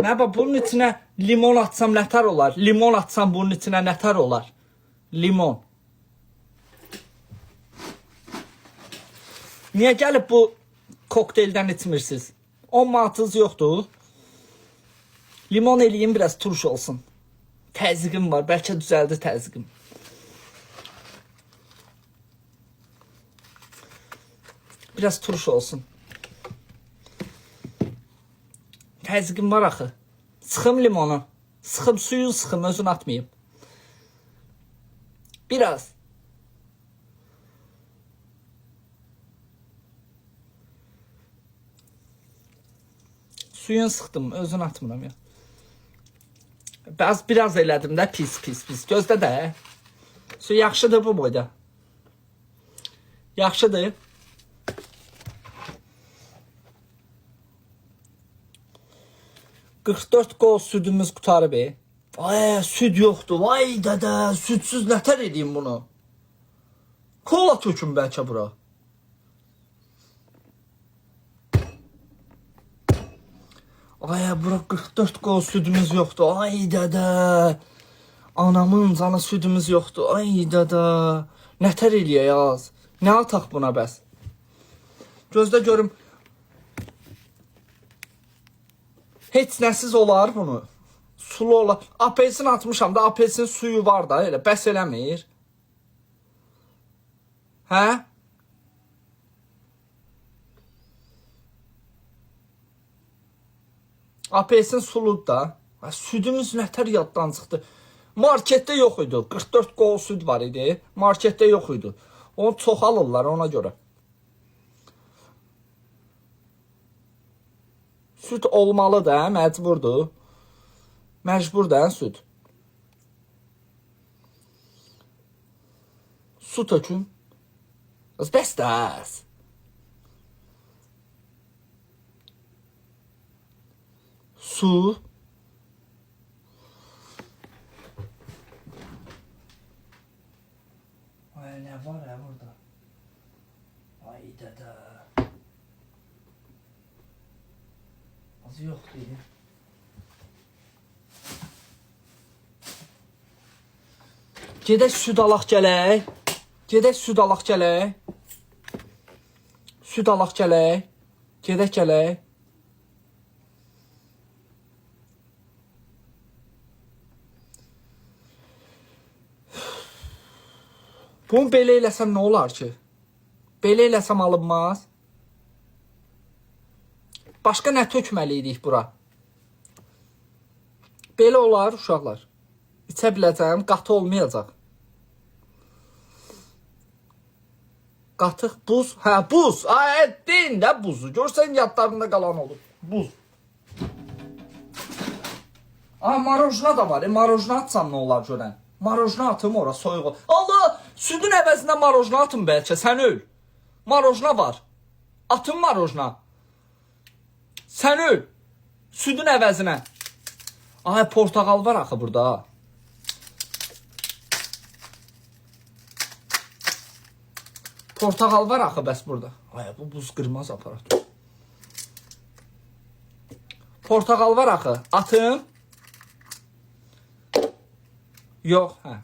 Nə bax, bunun içinə limon atsam nətər olar? Limon atsam bunun içinə nətər olar? Limon. Niyə gəlib bu kokteyldən içmirsiniz? 10 manatınız yoxdur. Limon eləyim, biraz turş olsun. Təzyiqim var, bəlkə düzəldi təzyiqim. Biraz turş olsun. Təzyiqim var axı. Sıxım limonu. Sıxım suyu, sıxım, özünü atmayayım. Biraz. Suyun sıxdım, özünü atmıram ya. Biraz elədim də, pis. Gözdə də. Su yaxşıdır bu boyda. Yaxşıdır. $44 qol südümüz qutarıb. Ay, süd yoxdur. Vay dədə, südsüz nətər edeyim bunu? Kola tökün bəlkə bura. Ay, bura 44 qol südümüz yoxdur. Ay dədə. Anamın canı südümüz yoxdur. Ay dədə. Nətər eləyək yaz? Nə ataq buna bəs? Gözdə görüm. Heç nəsiz olar bunu. Sulu olar. Apelsin atmışam da, apelsin suyu var da, elə bəs eləmir. Hə? Apelsin suludur da. Südümüz nətər yaddan çıxdı. Marketdə yox idi. 44 qol süd var idi. Marketdə yox idi. Onu çox alırlar ona görə. Süd olmalı da, məcburdur. Məcbur da süd. Su tökün. Bəs dəs. Su. Ay, nə var ya burada? Ay dədə. Az yoxdur. Gedək süd alaq gələk. Gedək süd alaq gələk. Süd alaq gələk. Gedək gələk. Bunu belə eləsəm nə olar ki? Belə eləsəm alınmaz. Başqa nə tökməliydik bura? Belə olar uşaqlar. İçə biləcəm, qatı olmayacaq. Qatıq, buz. Hə, buz. Ay, deyin də buzu. Görsən yadlarında qalan olur. Buz. Ay, marojna da var. Marojna atsam nə olar görən? Marojna atım ora, soyuq ol. Allah, südün əvəzində marojna atım bəlkə, sən öl. Marojna var. Atım marojna. Sən öl. Südün əvəzinə. Ay, portaqal var axı burada. Portaqal var axı bəs burada. Ay, bu buz qırmaz aparat. Portaqal var axı. Atım. Yox, hə.